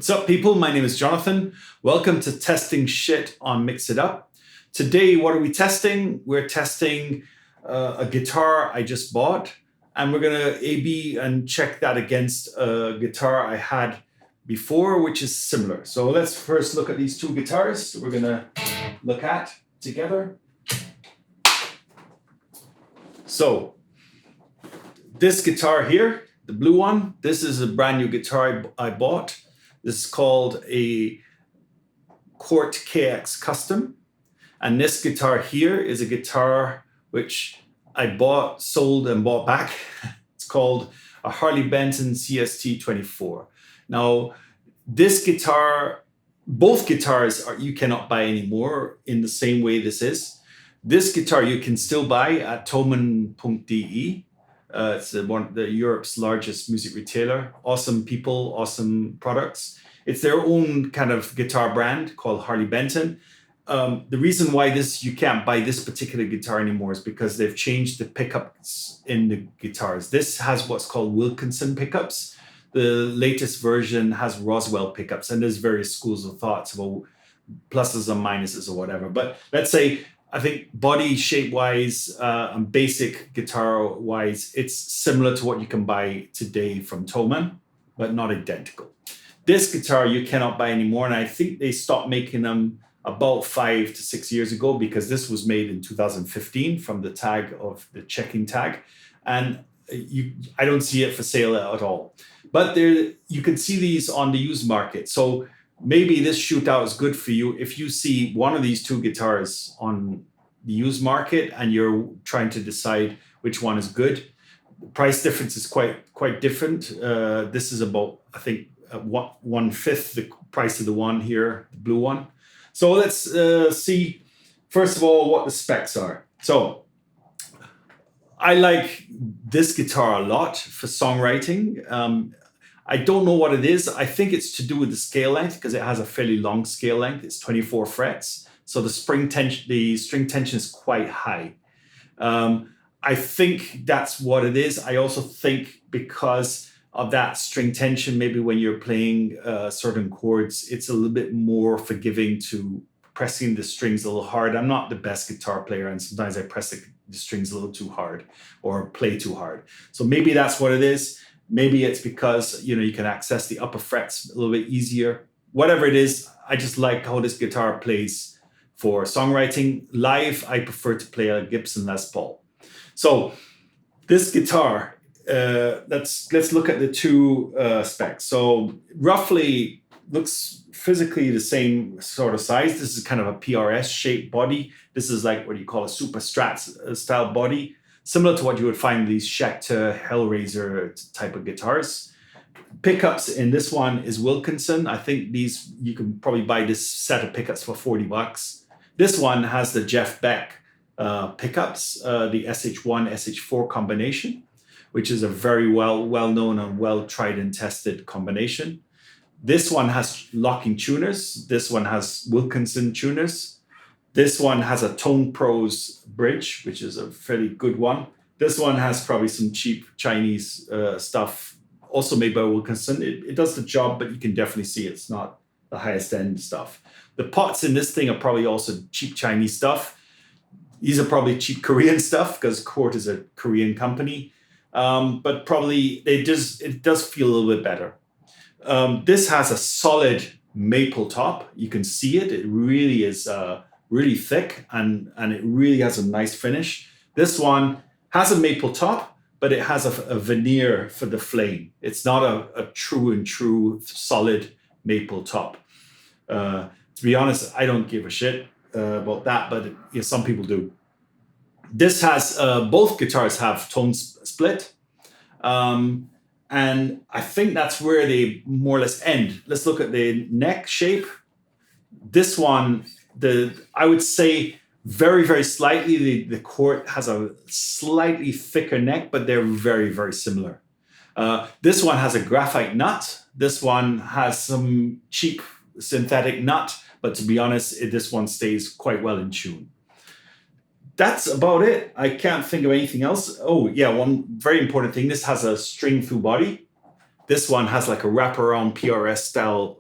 What's up, people? My name is Jonathan. Welcome to Testing Shit on Mix It Up. Today, what are we testing? We're testing a guitar I just bought, and we're going to A/B and check that against a guitar I had before, which is similar. So let's first look at these two guitars we're going to look at together. So this guitar here, the blue one, this is a brand new guitar I bought. This is called a Cort KX Custom. And this guitar here is a guitar which I bought, sold, and bought back. It's called a Harley Benton CST24. Now, this guitar, both guitars you cannot buy anymore in the same way this is. This guitar you can still buy at thomann.de. It's the Europe's largest music retailer. Awesome people, awesome products. It's their own kind of guitar brand called Harley Benton. The reason why you can't buy this particular guitar anymore is because they've changed the pickups in the guitars. This has what's called Wilkinson pickups. The latest version has Roswell pickups, and there's various schools of thoughts about pluses and minuses or whatever. But let's say, I think body shape-wise and basic guitar-wise, it's similar to what you can buy today from Thomann, but not identical. This guitar you cannot buy anymore, and I think they stopped making them about 5 to 6 years ago because this was made in 2015 from the tag of the checking tag, and I don't see it for sale at all. But you can see these on the used market. So maybe this Shootout is good for you if you see one of these two guitars on the used market and you're trying to decide which one is good. The price difference is quite different. This is about, I think, 1/5 the price of the one here, the blue one. So let's see, first of all, what the specs are. So I like this guitar a lot for songwriting. I don't know what it is. I think it's to do with the scale length because it has a fairly long scale length. It's 24 frets. So the string tension is quite high. I think that's what it is. I also think because of that string tension, maybe when you're playing certain chords, it's a little bit more forgiving to pressing the strings a little hard. I'm not the best guitar player, and sometimes I press the strings a little too hard or play too hard. So maybe that's what it is. Maybe it's because you can access the upper frets a little bit easier. Whatever it is, I just like how this guitar plays for songwriting. Live, I prefer to play a Gibson Les Paul. So this guitar, let's look at the two specs. So roughly looks physically the same sort of size. This is kind of a PRS shaped body. This is like what you call a super strat style body, similar to what you would find in these Schecter, Hellraiser type of guitars. Pickups in this one is Wilkinson. I think you can probably buy this set of pickups for $40. This one has the Jeff Beck pickups, the SH1, SH4 combination, which is a very well-known and well-tried and tested combination. This one has locking tuners. This one has Wilkinson tuners. This one has a Tone Pros bridge, which is a fairly good one. This one has probably some cheap Chinese stuff, also made by Wilkinson. It does the job, but you can definitely see it's not the highest end stuff. The pots in this thing are probably also cheap Chinese stuff. These are probably cheap Korean stuff because Cort is a Korean company. But probably it does feel a little bit better. This has a solid maple top. You can see it. It really is really thick and it really has a nice finish. This one has a maple top, but it has a veneer for the flame. It's not a true solid maple top. To be honest, I don't give a shit about that, but some people do. This has, both guitars have tone split. And I think that's where they more or less end. Let's look at the neck shape. This one, I would say very, very slightly, the Cort has a slightly thicker neck, but they're very, very similar. This one has a graphite nut. This one has some cheap synthetic nut, but to be honest, this one stays quite well in tune. That's about it. I can't think of anything else. Oh yeah, one very important thing. This has a string through body. This one has like a wraparound PRS style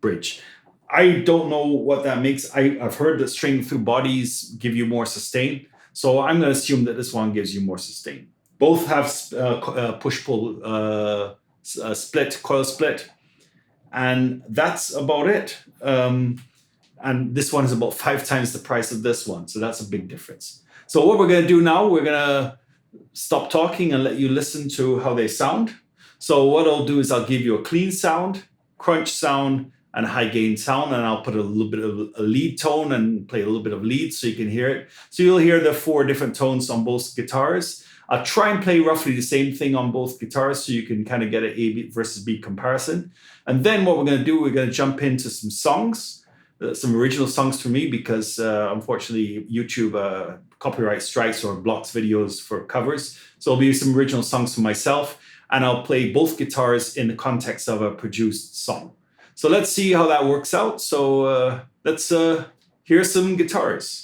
bridge. I don't know what that makes. I've heard that string through bodies give you more sustain. So I'm going to assume that this one gives you more sustain. Both have push-pull split, coil split. And that's about it. And this one is about 5 times the price of this one. So that's a big difference. So what we're going to do now, we're going to stop talking and let you listen to how they sound. So what I'll do is I'll give you a clean sound, crunch sound, and a high gain sound, and I'll put a little bit of a lead tone and play a little bit of lead so you can hear it. So you'll hear the 4 different tones on both guitars. I'll try and play roughly the same thing on both guitars so you can kind of get an A versus B comparison. And then what we're going to do, we're going to jump into some songs, some original songs for me, because unfortunately YouTube copyright strikes or blocks videos for covers. So it'll be some original songs for myself, and I'll play both guitars in the context of a produced song. So let's see how that works out. So let's hear some guitars.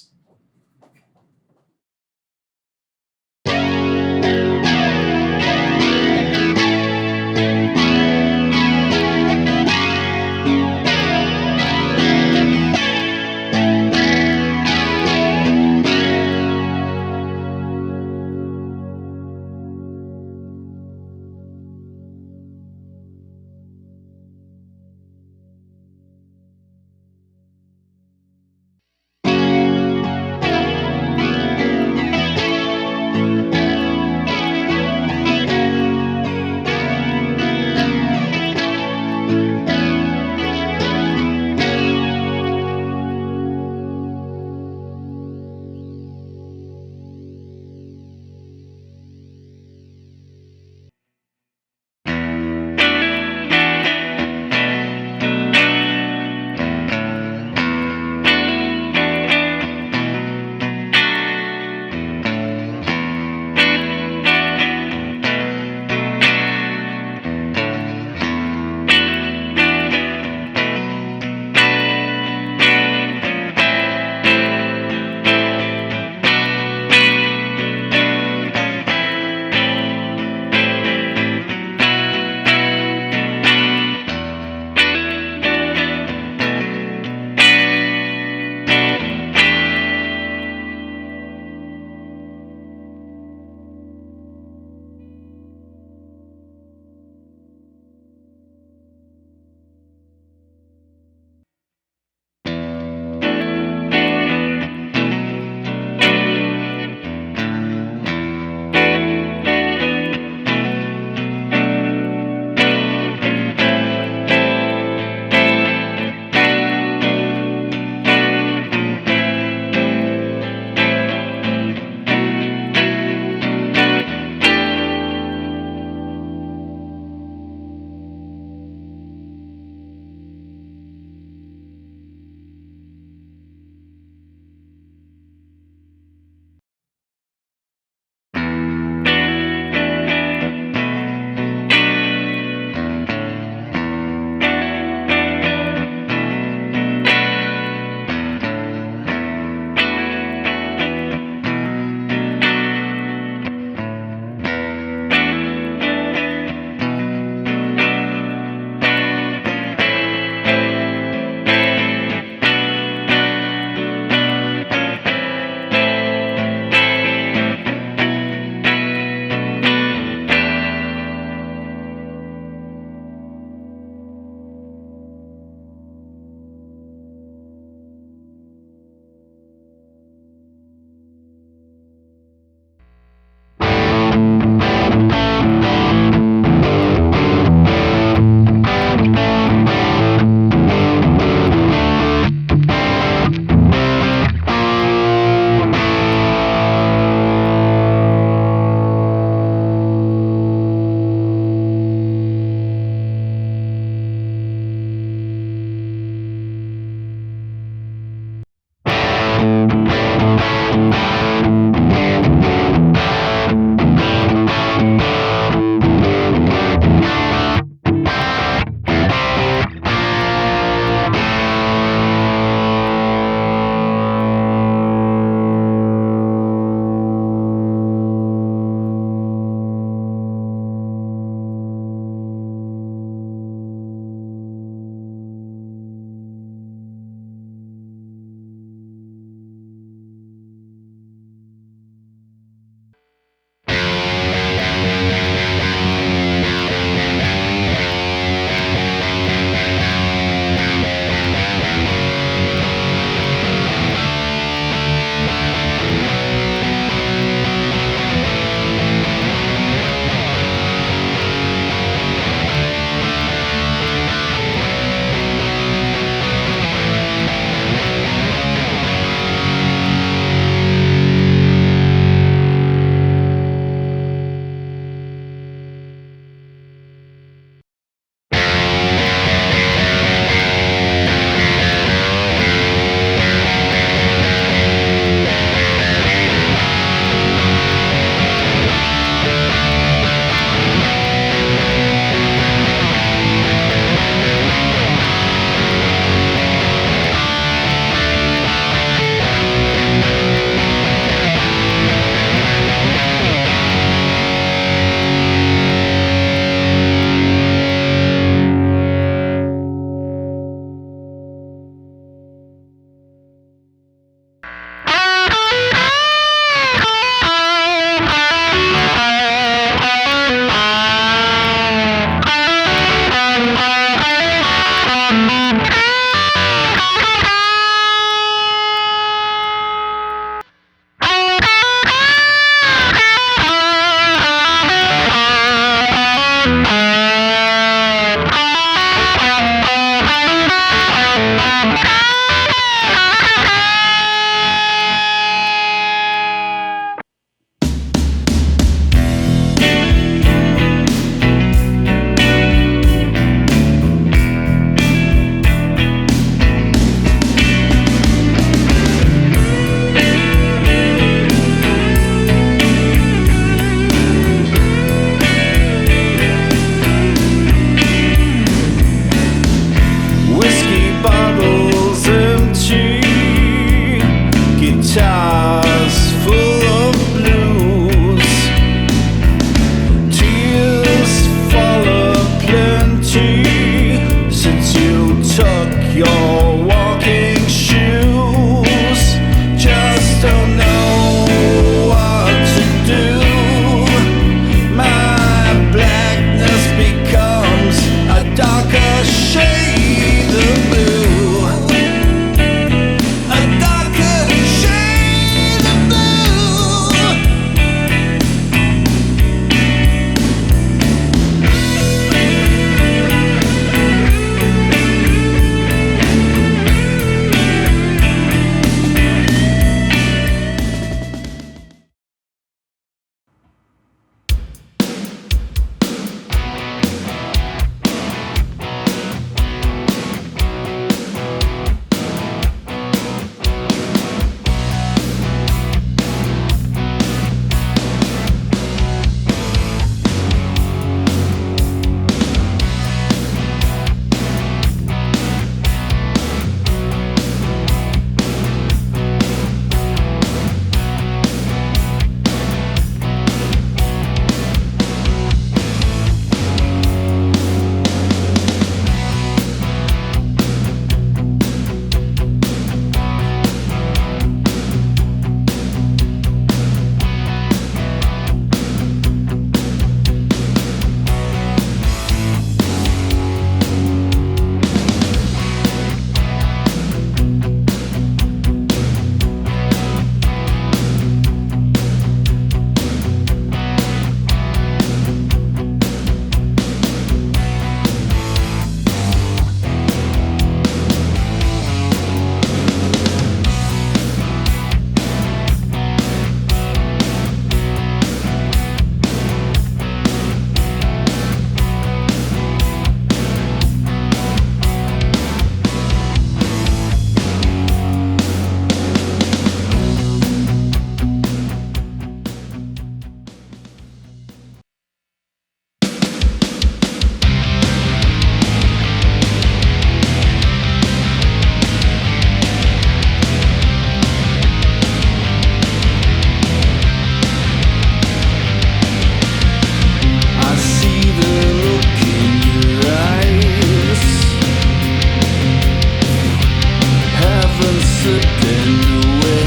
slipping away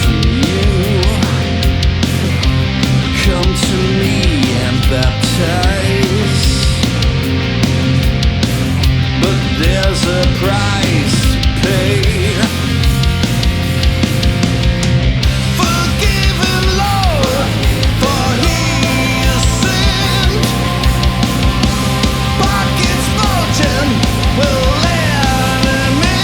from you. Come to me and baptize, but there's a price to pay. Forgive him, Lord, for he has sinned. Pockets bulging will let him in.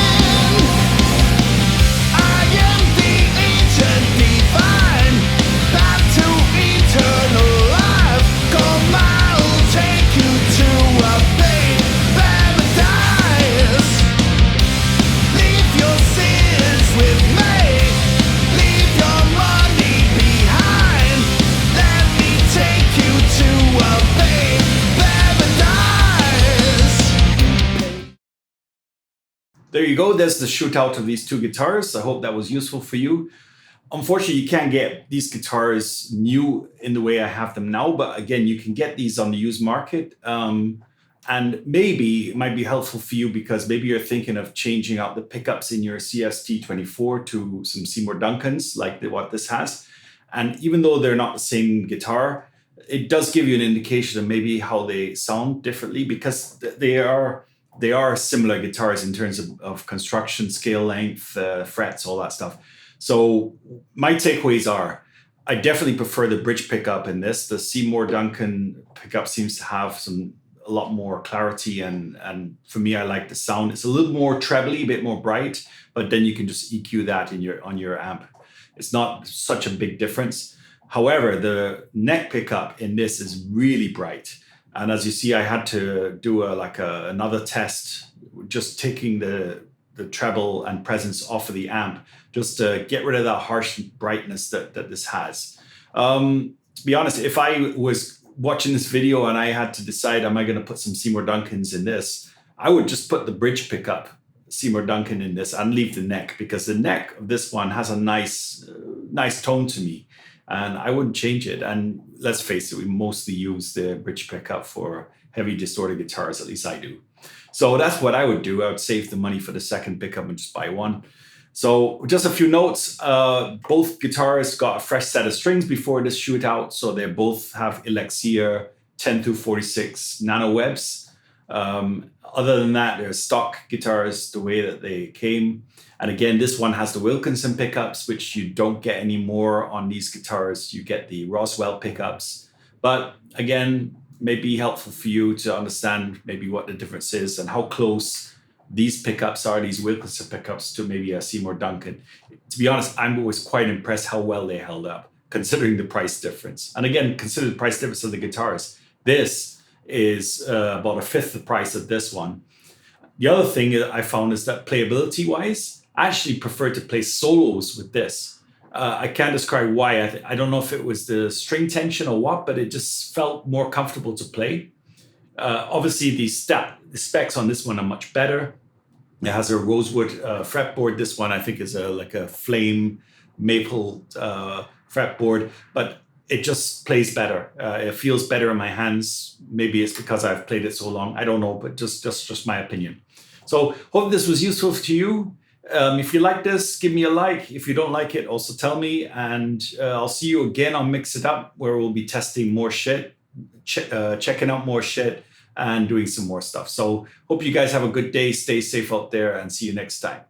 I am the ancient divine, path to eternal life. Come, I'll take you to a paradise. Leave your sins with me, leave your money behind. Let me take you to a paradise. There you go. There's the shootout of these two guitars. I hope that was useful for you. Unfortunately, you can't get these guitars new in the way I have them now, but again, you can get these on the used market. And maybe it might be helpful for you because maybe you're thinking of changing out the pickups in your CST24 to some Seymour Duncans like what this has. And even though they're not the same guitar, it does give you an indication of maybe how they sound differently because they are similar guitars in terms of construction, scale length, frets, all that stuff. So my takeaways are, I definitely prefer the bridge pickup in this. The Seymour Duncan pickup seems to have a lot more clarity, and for me, I like the sound. It's a little more trebly, a bit more bright, but then you can just EQ that on your amp. It's not such a big difference. However, the neck pickup in this is really bright. And as you see, I had to do another test, just taking the treble and presence off of the amp, just to get rid of that harsh brightness that this has. To be honest, if I was watching this video and I had to decide, am I going to put some Seymour Duncans in this, I would just put the bridge pickup Seymour Duncan in this and leave the neck, because the neck of this one has a nice tone to me. And I wouldn't change it. And let's face it, we mostly use the bridge pickup for heavy distorted guitars, at least I do. So that's what I would do. I would save the money for the second pickup and just buy one. So just a few notes. Both guitars got a fresh set of strings before this shootout. So they both have Elixir 10 through 46 nano webs. Other than that, they're stock guitars the way that they came. And again, this one has the Wilkinson pickups, which you don't get anymore on these guitars. You get the Roswell pickups. But again, may be helpful for you to understand maybe what the difference is and how close these pickups are, these Wilkinson pickups, to maybe a Seymour Duncan. To be honest, I was quite impressed how well they held up, considering the price difference. And again, consider the price difference of the guitars. This is about a fifth the price of this one. The other thing I found is that playability-wise, I actually prefer to play solos with this. I can't describe why. I don't know if it was the string tension or what, but it just felt more comfortable to play. Obviously, the specs on this one are much better. It has a rosewood fretboard. This one, I think, is like a flame maple fretboard, but it just plays better. It feels better in my hands. Maybe it's because I've played it so long. I don't know, but just my opinion. So hope this was useful to you. If you like this, give me a like. If you don't like it, also tell me. And I'll see you again on Mix It Up, where we'll be testing more shit, checking out more shit, and doing some more stuff. So hope you guys have a good day. Stay safe out there, and see you next time.